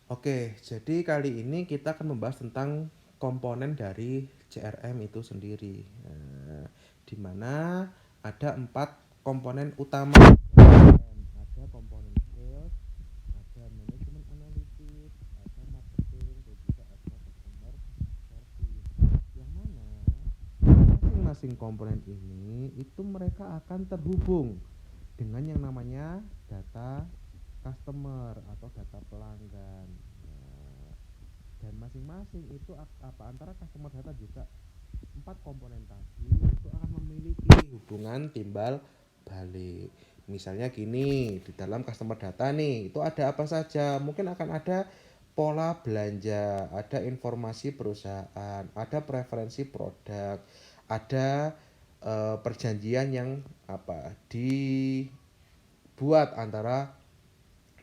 Oke, jadi kali ini kita akan membahas tentang komponen dari CRM itu sendiri. Di mana ada 4 komponen utama CRM. Ada komponen sales, ada manajemen analisis, ada marketing, dan juga ada customer service. Yang mana masing-masing komponen ini itu mereka akan terhubung dengan yang namanya data customer atau data pelanggan. Nah, dan masing-masing itu antara customer data juga 4 komponen tadi itu akan memiliki hubungan timbal balik. Misalnya gini, di dalam customer data nih, itu ada apa saja? Mungkin akan ada pola belanja, ada informasi perusahaan, ada preferensi produk, ada perjanjian yang dibuat antara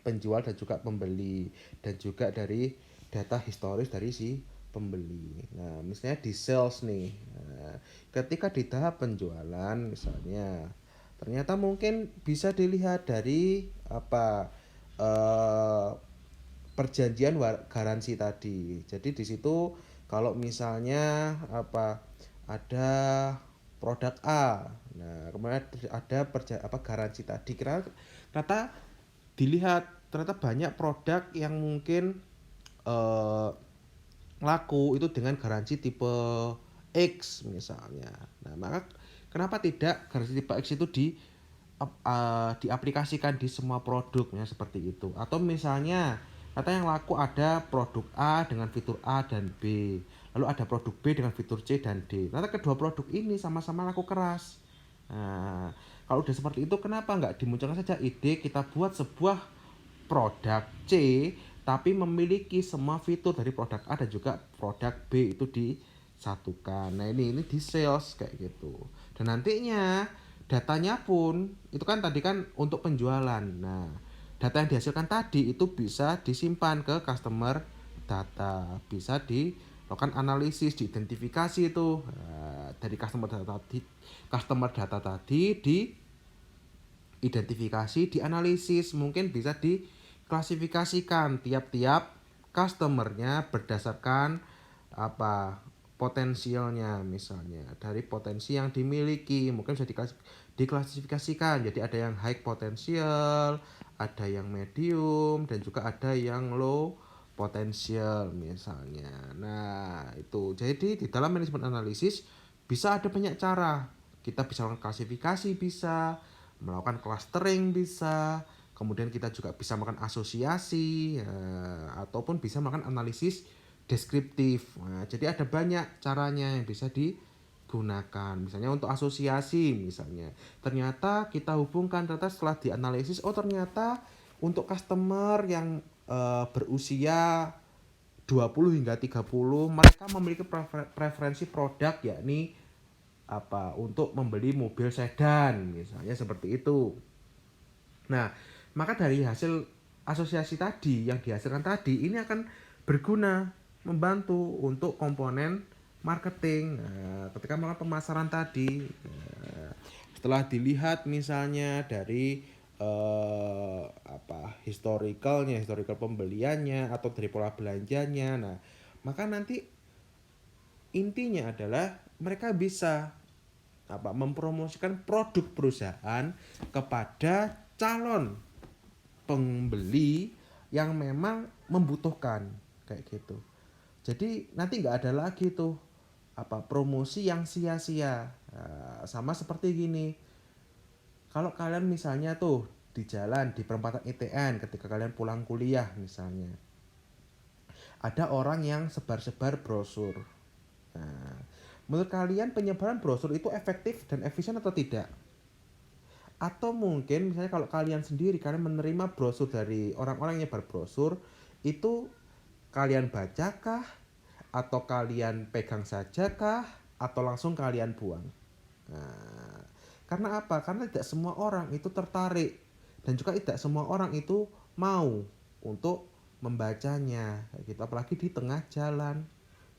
penjual dan juga pembeli, dan juga dari data historis dari si pembeli. Nah, misalnya di sales nih. Nah, ketika di tahap penjualan misalnya, ternyata mungkin bisa dilihat dari eh, perjanjian garansi tadi. Jadi di situ kalau misalnya ada produk A. Nah, kemudian ada garansi tadi. Ternyata dilihat ternyata banyak produk yang mungkin eh, laku itu dengan garansi tipe X misalnya. Nah, maka kenapa tidak garansi tipe X itu diaplikasikan di semua produknya seperti itu? Atau misalnya kata yang laku ada produk A dengan fitur A dan B, lalu ada produk B dengan fitur C dan D. Ternyata kedua produk ini sama-sama laku keras. Nah, kalau udah seperti itu, kenapa nggak dimunculkan saja ide kita buat sebuah produk C tapi memiliki semua fitur dari produk A dan juga produk B itu disatukan. Nah, ini di sales kayak gitu. Dan nantinya datanya pun itu kan tadi kan untuk penjualan. Nah, data yang dihasilkan tadi itu bisa disimpan ke customer data, bisa dilakukan analisis, diidentifikasi itu dari customer data tadi di identifikasi, dianalisis, mungkin bisa diklasifikasikan tiap-tiap customernya berdasarkan potensialnya, misalnya dari potensi yang dimiliki mungkin bisa diklasifikasikan jadi ada yang high potensial, ada yang medium, dan juga ada yang low potensial misalnya. Nah, itu jadi di dalam manajemen analisis bisa ada banyak cara. Kita bisa melakukan klasifikasi, bisa melakukan clustering, bisa kemudian kita juga bisa melakukan asosiasi ataupun bisa melakukan analisis deskriptif. Nah, jadi ada banyak caranya yang bisa digunakan. Misalnya untuk asosiasi, misalnya ternyata kita hubungkan, ternyata setelah dianalisis, oh ternyata untuk customer yang berusia 20 hingga 30 mereka memiliki preferensi produk yakni untuk membeli mobil sedan misalnya seperti itu. Nah, maka dari hasil asosiasi tadi yang dihasilkan tadi ini akan berguna membantu untuk komponen marketing. Nah, ketika melakukan pemasaran tadi, setelah dilihat misalnya dari historical pembeliannya atau dari pola belanjanya. Nah, maka nanti intinya adalah mereka bisa mempromosikan produk perusahaan kepada calon pembeli yang memang membutuhkan kayak gitu. Jadi nanti nggak ada lagi tuh promosi yang sia-sia. Nah, sama seperti gini, kalau kalian misalnya tuh di jalan di perempatan ITN ketika kalian pulang kuliah misalnya, ada orang yang sebar-sebar brosur. Nah, menurut kalian penyebaran brosur itu efektif dan efisien atau tidak? Atau mungkin misalnya kalau kalian sendiri kalian menerima brosur dari orang-orang yang nyebar brosur, itu kalian bacakah atau kalian pegang saja kah atau langsung kalian buang? Nah, karena apa? Karena tidak semua orang itu tertarik dan juga tidak semua orang itu mau untuk membacanya kayak gitu, apalagi di tengah jalan.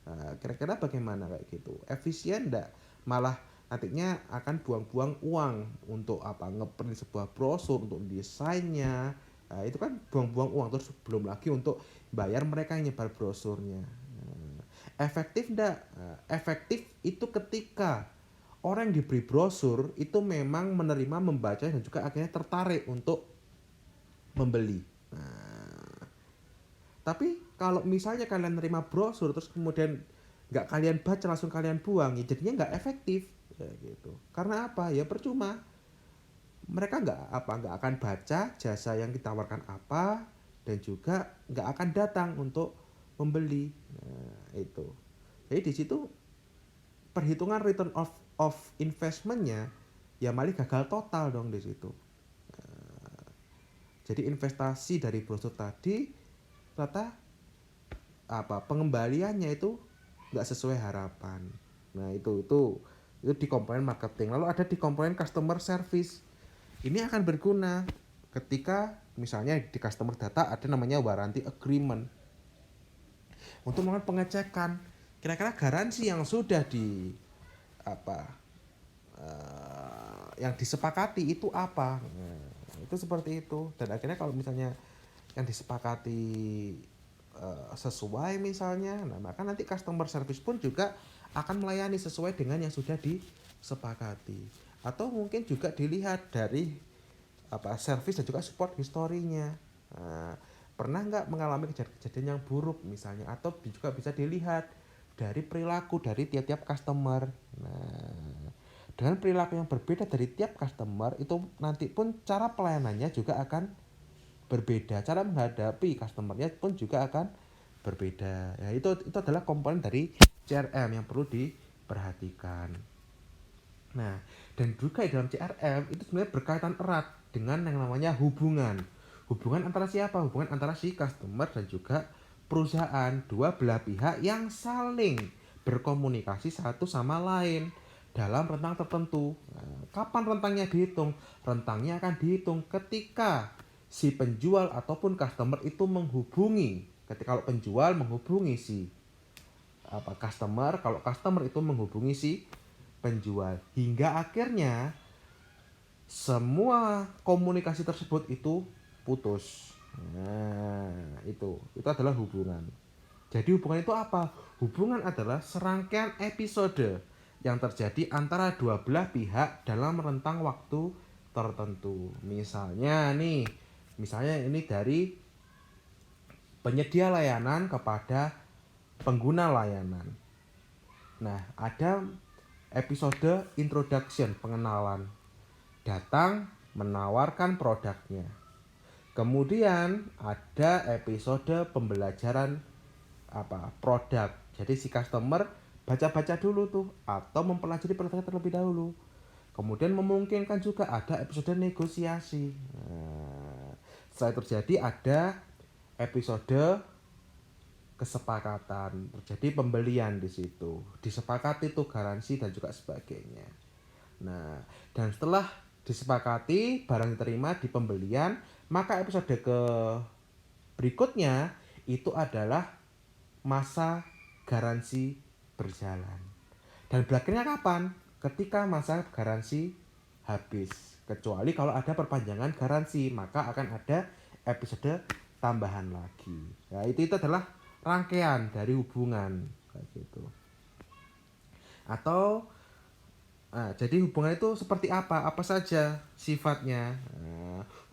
Nah, kira-kira bagaimana kayak gitu? Efisien enggak? Malah nantinya akan buang-buang uang untuk ngeprint sebuah brosur, untuk desainnya, Nah, itu kan buang-buang uang, terus belum lagi untuk bayar mereka yang nyebar brosurnya. Nah, efektif enggak? Nah, efektif itu ketika orang yang diberi brosur itu memang menerima, membaca, dan juga akhirnya tertarik untuk membeli. Nah, tapi kalau misalnya kalian nerima brosur terus kemudian nggak kalian baca, langsung kalian buang, ya jadinya nggak efektif ya gitu. Karena apa? Ya percuma, mereka nggak akan baca jasa yang ditawarkan apa, dan juga nggak akan datang untuk membeli. Nah, itu. Jadi di situ perhitungan return of investmentnya ya malah gagal total dong di situ. Jadi investasi dari brosur tadi ternyata pengembaliannya itu nggak sesuai harapan. Nah itu di komponen marketing. Lalu ada di komponen customer service. Ini akan berguna ketika misalnya di customer data ada namanya warranty agreement, untuk melakukan pengecekan kira-kira garansi yang sudah di apa yang disepakati itu apa. Nah, itu seperti itu. Dan akhirnya kalau misalnya yang disepakati sesuai misalnya, nah maka nanti customer service pun juga akan melayani sesuai dengan yang sudah disepakati. Atau mungkin juga dilihat dari service dan juga support historinya. Nah, pernah nggak mengalami kejadian yang buruk misalnya, atau juga bisa dilihat dari perilaku dari tiap-tiap customer. Nah, dengan perilaku yang berbeda dari tiap customer itu nanti pun cara pelayanannya juga akan berbeda, cara menghadapi customernya pun juga akan berbeda. Ya itu adalah komponen dari CRM yang perlu diperhatikan. Nah, dan juga di dalam CRM itu sebenarnya berkaitan erat dengan yang namanya hubungan. Hubungan antara siapa? Hubungan antara si customer dan juga perusahaan, dua belah pihak yang saling berkomunikasi satu sama lain dalam rentang tertentu. Nah, kapan rentangnya dihitung? Rentangnya akan dihitung ketika si penjual ataupun customer itu menghubungi. Ketika kalau penjual menghubungi si customer, kalau customer itu menghubungi si penjual, hingga akhirnya semua komunikasi tersebut itu putus. Nah, itu adalah hubungan. Jadi hubungan itu apa? Hubungan adalah serangkaian episode yang terjadi antara dua belah pihak dalam rentang waktu tertentu. Misalnya ini dari penyedia layanan kepada pengguna layanan. Nah, ada episode introduction, pengenalan. Datang menawarkan produknya. Kemudian ada episode pembelajaran produk. Jadi si customer baca-baca dulu tuh atau mempelajari produknya terlebih dahulu. Kemudian memungkinkan juga ada episode negosiasi. Nah, setelah terjadi ada episode kesepakatan, terjadi pembelian di situ, disepakati tuh garansi dan juga sebagainya. Nah, dan setelah disepakati barang diterima di pembelian, maka episode ke berikutnya itu adalah masa garansi berjalan. Dan berakhirnya kapan? Ketika masa garansi habis. Kecuali kalau ada perpanjangan garansi, maka akan ada episode tambahan lagi. Ya, itu adalah rangkaian dari hubungan kayak gitu. Atau jadi hubungan itu seperti apa? Apa saja sifatnya?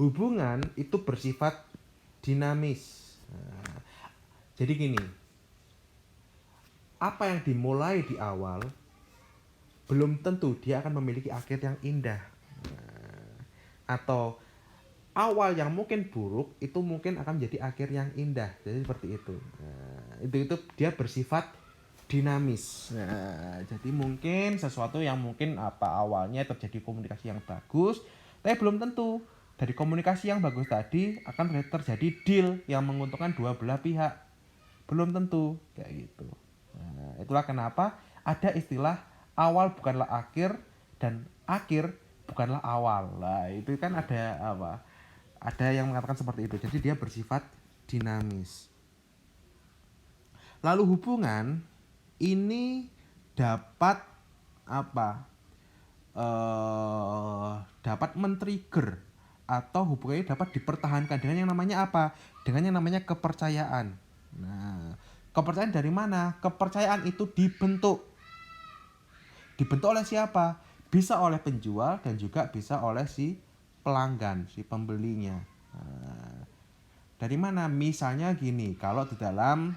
Hubungan itu bersifat dinamis. Jadi gini, apa yang dimulai di awal belum tentu dia akan memiliki akhir yang indah. Atau awal yang mungkin buruk itu mungkin akan menjadi akhir yang indah. Jadi seperti itu. Itu dia bersifat dinamis. Jadi mungkin sesuatu yang mungkin awalnya terjadi komunikasi yang bagus, tapi belum tentu dari komunikasi yang bagus tadi akan terjadi deal yang menguntungkan dua belah pihak. Belum tentu kayak gitu. Itulah kenapa ada istilah awal bukanlah akhir dan akhir bukanlah awal. Lah itu kan ada ada yang mengatakan seperti itu. Jadi dia bersifat dinamis. Lalu hubungan ini dapat dapat men-trigger atau hubungannya dapat dipertahankan dengan yang namanya apa? Dengan yang namanya kepercayaan. Nah, kepercayaan dari mana? Kepercayaan itu dibentuk. Dibentuk oleh siapa? Bisa oleh penjual dan juga bisa oleh si pelanggan, si pembelinya. Nah, dari mana? Misalnya gini, kalau di dalam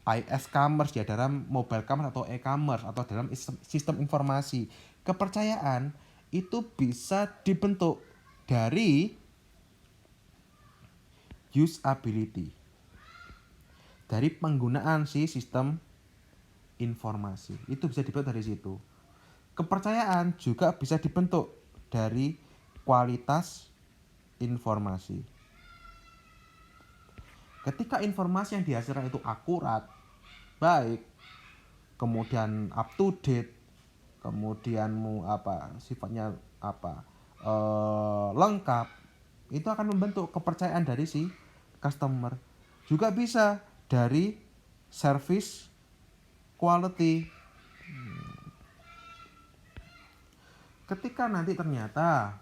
IS-commerce ya, dalam mobile commerce atau e-commerce atau dalam sistem informasi, kepercayaan itu bisa dibentuk dari usability, dari penggunaan si sistem informasi. Itu bisa dibentuk dari situ. Kepercayaan juga bisa dibentuk dari kualitas informasi. Ketika informasi yang dihasilkan itu akurat, baik, kemudian up to date, kemudian sifatnya lengkap, itu akan membentuk kepercayaan dari si customer. Juga bisa dari service quality. Ketika nanti ternyata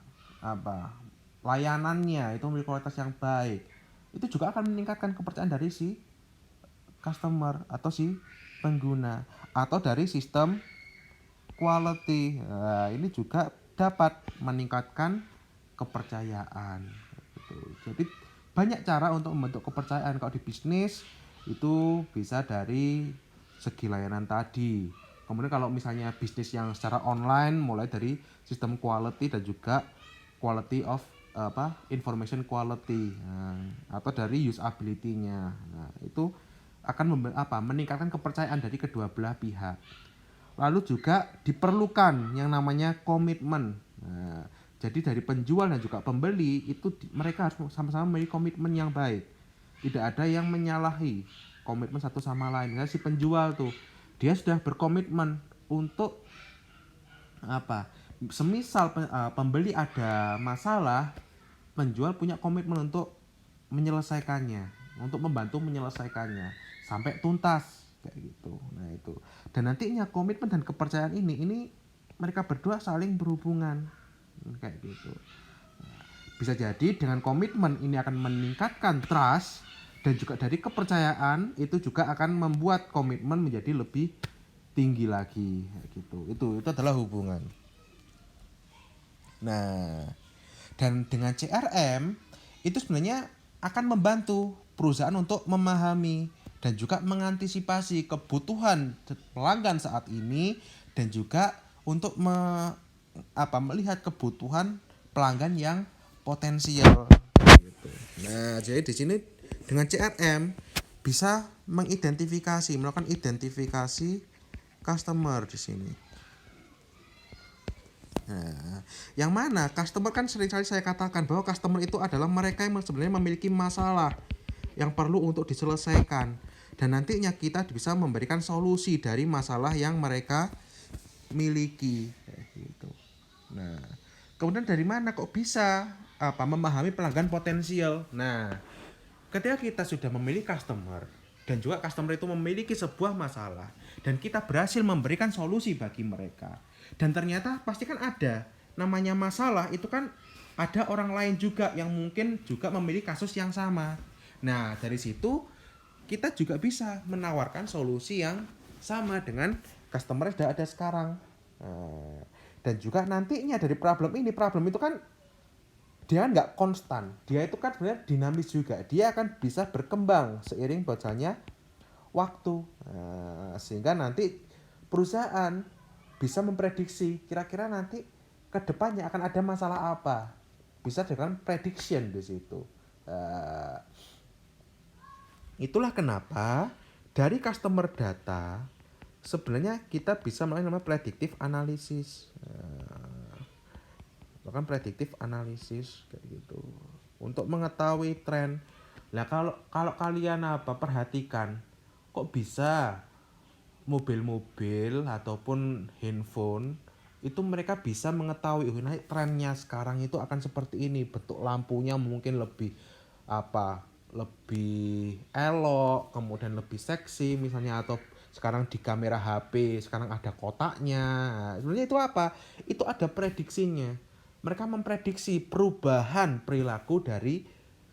layanannya itu memiliki kualitas yang baik, itu juga akan meningkatkan kepercayaan dari si customer atau si pengguna, atau dari sistem quality. Nah, ini juga dapat meningkatkan kepercayaan gitu. Jadi banyak cara untuk membentuk kepercayaan. Kalau di bisnis itu bisa dari segi layanan tadi. Kemudian kalau misalnya bisnis yang secara online, mulai dari sistem quality dan juga quality of information quality, atau dari usability-nya. Nah, itu akan meningkatkan kepercayaan dari kedua belah pihak. Lalu juga diperlukan yang namanya komitmen. Nah, jadi dari penjual dan juga pembeli itu mereka harus sama-sama memiliki komitmen yang baik. Tidak ada yang menyalahi komitmen satu sama lain. Misalnya si penjual tuh dia sudah berkomitmen untuk semisal pembeli ada masalah, penjual punya komitmen untuk menyelesaikannya, untuk membantu menyelesaikannya sampai tuntas kayak gitu. Nah, itu. Dan nantinya komitmen dan kepercayaan ini mereka berdua saling berhubungan kayak gitu. Bisa jadi dengan komitmen ini akan meningkatkan trust, dan juga dari kepercayaan itu juga akan membuat komitmen menjadi lebih tinggi lagi gitu. Itu adalah hubungan. Nah, dan dengan CRM itu sebenarnya akan membantu perusahaan untuk memahami dan juga mengantisipasi kebutuhan pelanggan saat ini, dan juga untuk melihat kebutuhan pelanggan yang potensial. Nah, jadi di sini dengan CRM bisa melakukan identifikasi customer di sini. Nah, yang mana customer kan seringkali saya katakan bahwa customer itu adalah mereka yang sebenarnya memiliki masalah yang perlu untuk diselesaikan, dan nantinya kita bisa memberikan solusi dari masalah yang mereka miliki gitu. Nah, kemudian dari mana kok bisa memahami pelanggan potensial? Nah, ketika kita sudah memilih customer dan juga customer itu memiliki sebuah masalah dan kita berhasil memberikan solusi bagi mereka, dan ternyata pasti kan ada namanya masalah itu kan ada orang lain juga yang mungkin juga memiliki kasus yang sama. Nah, dari situ kita juga bisa menawarkan solusi yang sama dengan customer yang sudah ada sekarang. Dan juga nantinya dari problem itu kan dia nggak konstan, dia itu kan sebenarnya dinamis juga, dia akan bisa berkembang seiring berjalannya waktu. Sehingga nanti perusahaan bisa memprediksi kira-kira nanti kedepannya akan ada masalah apa, bisa dengan prediction di situ. Itulah kenapa dari customer data sebenarnya kita bisa melakukan namanya predictive analysis. Melakukan predictive analysis kayak gitu untuk mengetahui tren. Lah kalau kalian perhatikan, kok bisa mobil-mobil ataupun handphone itu mereka bisa mengetahui trennya sekarang itu akan seperti ini, bentuk lampunya mungkin lebih lebih elok, kemudian lebih seksi misalnya, atau sekarang di kamera HP sekarang ada kotaknya. Sebenarnya itu apa? Itu ada prediksinya. mereka memprediksi perubahan perilaku dari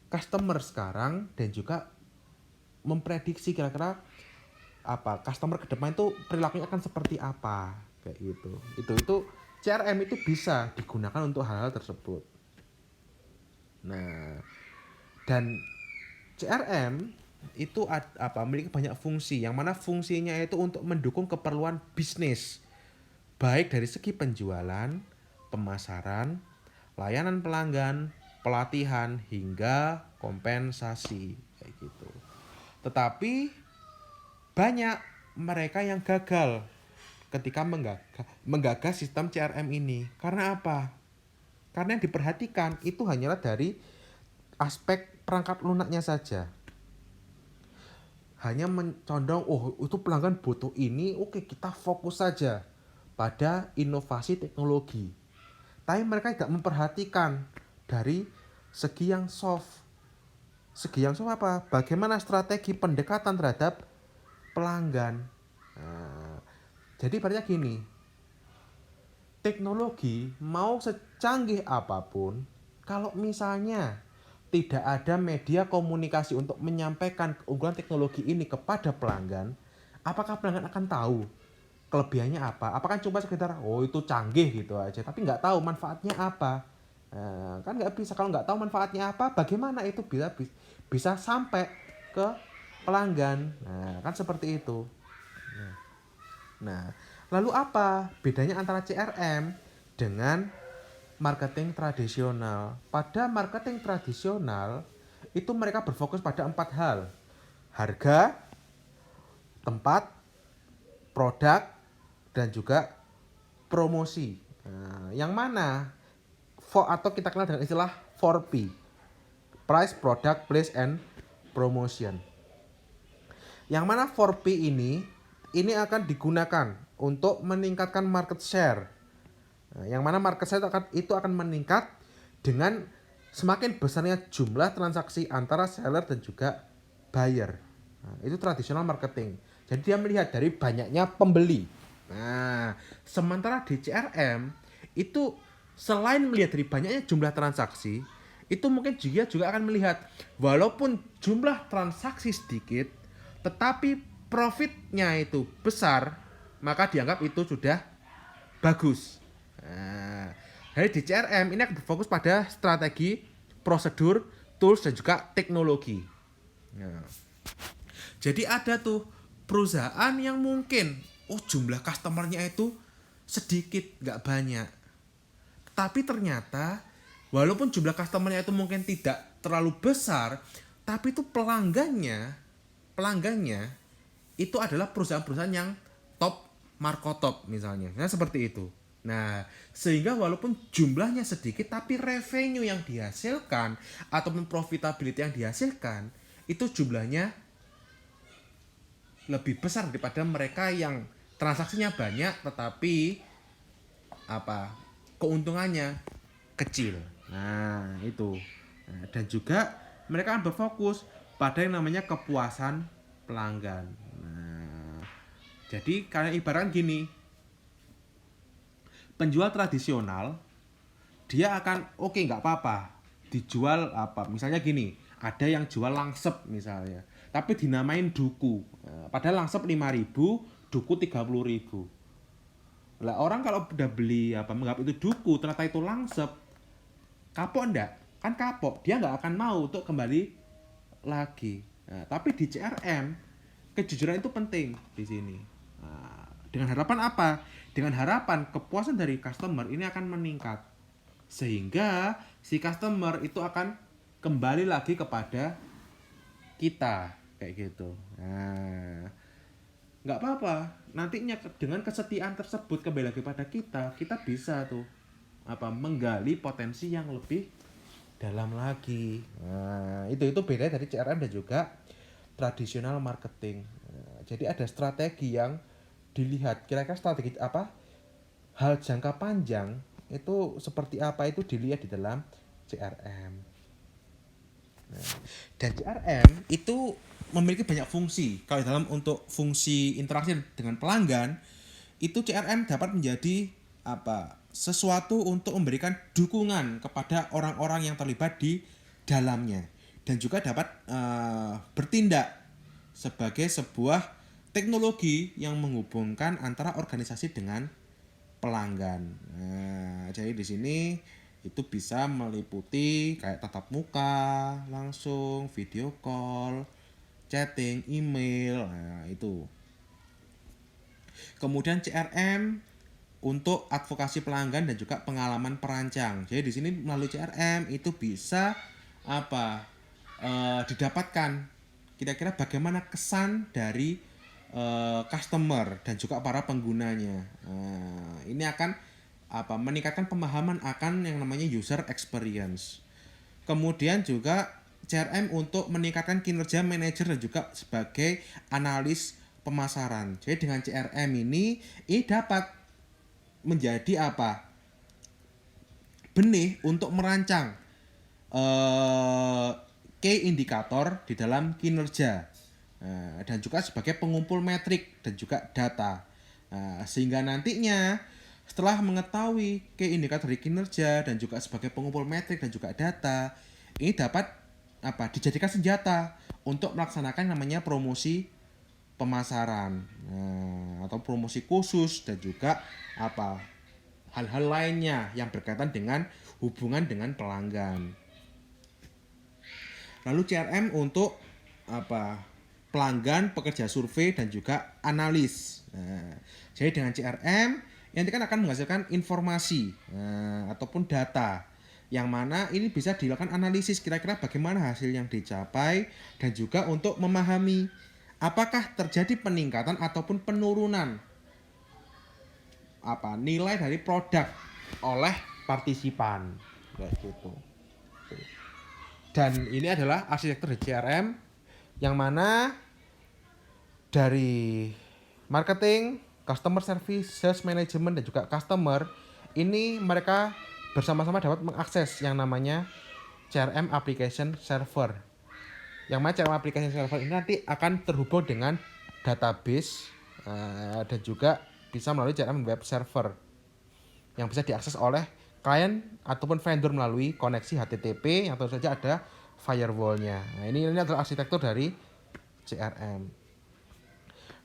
customer sekarang dan juga memprediksi kira-kira apa customer ke depan itu perilakunya akan seperti apa kayak gitu. Itu CRM itu bisa digunakan untuk hal-hal tersebut. Nah, dan CRM itu memiliki banyak fungsi yang mana fungsinya itu untuk mendukung keperluan bisnis baik dari segi penjualan, pemasaran, layanan pelanggan, pelatihan hingga kompensasi kayak gitu. Tetapi banyak mereka yang gagal ketika menggagas sistem CRM ini. Karena apa? Karena yang diperhatikan itu hanyalah dari aspek perangkat lunaknya saja. Hanya mencondong, oh itu pelanggan butuh ini, oke kita fokus saja pada inovasi teknologi. Tapi mereka tidak memperhatikan dari segi yang soft. Segi yang soft apa? Bagaimana strategi pendekatan terhadap pelanggan. Nah, jadi ibaratnya gini, teknologi mau secanggih apapun, kalau misalnya tidak ada media komunikasi untuk menyampaikan keunggulan teknologi ini kepada pelanggan, apakah pelanggan akan tahu kelebihannya apa? Apakah cuma sekedar oh itu canggih gitu aja, tapi nggak tahu manfaatnya apa? Nah, kan nggak bisa kalau nggak tahu manfaatnya apa, bagaimana itu bisa sampai ke pelanggan? Nah, kan seperti itu. Nah, lalu apa bedanya antara CRM dengan marketing tradisional? Pada marketing tradisional itu mereka berfokus pada 4 hal. Harga, tempat, produk, dan juga promosi. Nah, yang mana atau kita kenal dengan istilah 4P. Price, Product, Place, and Promotion. Yang mana 4P ini akan digunakan untuk meningkatkan market share. Nah, yang mana market share itu akan meningkat dengan semakin besarnya jumlah transaksi antara seller dan juga buyer. Nah, itu tradisional marketing. Jadi dia melihat dari banyaknya pembeli. Nah, sementara di CRM itu selain melihat dari banyaknya jumlah transaksi, itu mungkin juga akan melihat walaupun jumlah transaksi sedikit, tetapi profitnya itu besar, maka dianggap itu sudah bagus. Nah, jadi di CRM ini akan berfokus pada strategi, prosedur, tools, dan juga teknologi. Nah, jadi ada tuh perusahaan yang mungkin jumlah customernya itu sedikit, nggak banyak. Tapi ternyata walaupun jumlah customernya itu mungkin tidak terlalu besar, tapi itu pelanggannya itu adalah perusahaan-perusahaan yang top markotop misalnya. Nah, seperti itu. Nah, sehingga walaupun jumlahnya sedikit tapi revenue yang dihasilkan ataupun profitability yang dihasilkan itu jumlahnya lebih besar daripada mereka yang transaksinya banyak tetapi keuntungannya kecil. Nah, itu. Nah, dan juga mereka akan berfokus pada yang namanya kepuasan pelanggan. Nah, jadi kalian ibaratkan gini, penjual tradisional dia akan nggak apa-apa dijual misalnya gini, ada yang jual langsep misalnya tapi dinamain duku. Nah, padahal langsep 5.000, duku 30.000. Lah orang kalau udah beli menganggap itu duku ternyata itu langsep, kapok enggak? Kan kapok, dia nggak akan mau untuk kembali lagi. Nah, tapi di CRM kejujuran itu penting di sini. Nah, dengan harapan apa? Dengan harapan kepuasan dari customer ini akan meningkat. Sehingga si customer itu akan kembali lagi kepada kita kayak gitu. Nah, nggak apa-apa. Nantinya dengan kesetiaan tersebut kembali lagi pada kita bisa tuh menggali potensi yang lebih dalam lagi. Nah, itu beda dari CRM dan juga tradisional marketing. Nah, jadi ada strategi yang dilihat kira-kira strategi hal jangka panjang itu seperti apa itu dilihat di dalam CRM. Nah, dan CRM itu memiliki banyak fungsi. Kalau dalam untuk fungsi interaksi dengan pelanggan itu CRM dapat menjadi sesuatu untuk memberikan dukungan kepada orang-orang yang terlibat di dalamnya, dan juga dapat bertindak sebagai sebuah teknologi yang menghubungkan antara organisasi dengan pelanggan. Nah, jadi di sini itu bisa meliputi kayak tatap muka, langsung, video call, chatting, email, nah itu. Kemudian CRM untuk advokasi pelanggan dan juga pengalaman perancang. Jadi di sini melalui CRM itu bisa didapatkan kira-kira bagaimana kesan dari customer dan juga para penggunanya. Ini akan meningkatkan pemahaman akan yang namanya user experience. Kemudian juga CRM untuk meningkatkan kinerja manajer dan juga sebagai analis pemasaran. Jadi dengan CRM ini dapat menjadi benih untuk merancang key indikator di dalam kinerja, dan juga sebagai pengumpul metrik dan juga data, sehingga nantinya setelah mengetahui key indikator di kinerja dan juga sebagai pengumpul metrik dan juga data, ini dapat dijadikan senjata untuk melaksanakan namanya promosi pemasaran, atau promosi khusus, dan juga hal-hal lainnya yang berkaitan dengan hubungan dengan pelanggan. Lalu CRM untuk pelanggan, pekerja survei, dan juga analis. Jadi dengan CRM nanti kan akan menghasilkan informasi ataupun data yang mana ini bisa dilakukan analisis kira-kira bagaimana hasil yang dicapai, dan juga untuk memahami apakah terjadi peningkatan ataupun penurunan nilai dari produk oleh partisipan, kayak gitu. Dan ini adalah arsitektur CRM yang mana dari marketing, customer service, sales management, dan juga customer ini mereka bersama-sama dapat mengakses yang namanya CRM application server. Yang mana CRM application server ini nanti akan terhubung dengan database, dan juga bisa melalui CRM web server yang bisa diakses oleh klien ataupun vendor melalui koneksi HTTP yang tentu saja ada firewall-nya. Nah, ini adalah arsitektur dari CRM.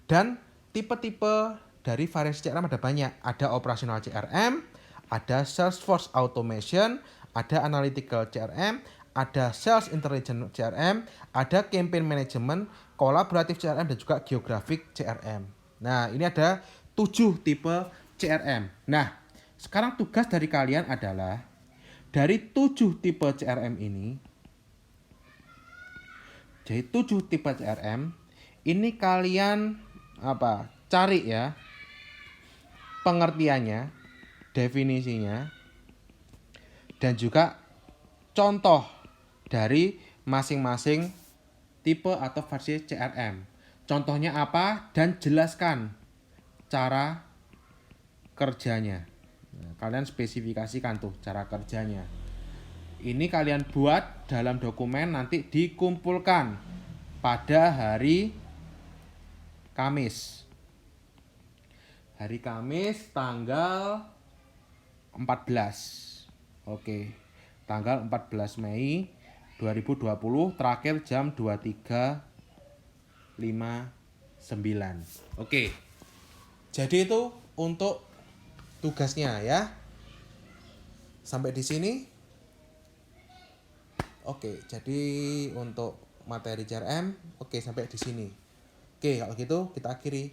Dan tipe-tipe dari variasi CRM ada banyak. Ada operasional CRM, ada Salesforce Automation, ada Analytical CRM, ada Sales Intelligence CRM, ada Campaign Management, Collaborative CRM, dan juga Geographic CRM. Nah, ini ada 7 tipe CRM. Nah, sekarang tugas dari kalian adalah dari 7 tipe CRM ini, jadi 7 tipe CRM ini kalian cari ya pengertiannya, definisinya, dan juga contoh dari masing-masing tipe atau versi CRM. Contohnya apa, dan jelaskan cara kerjanya. Nah, kalian spesifikasikan tuh cara kerjanya. Ini kalian buat dalam dokumen, nanti dikumpulkan pada hari Kamis. Hari Kamis tanggal 14. Oke. Tanggal 14 Mei 2020, terakhir jam 23.59. Oke. Jadi itu untuk tugasnya ya. Sampai di sini. Oke, jadi untuk materi CRM sampai di sini. Oke, kalau gitu kita akhiri.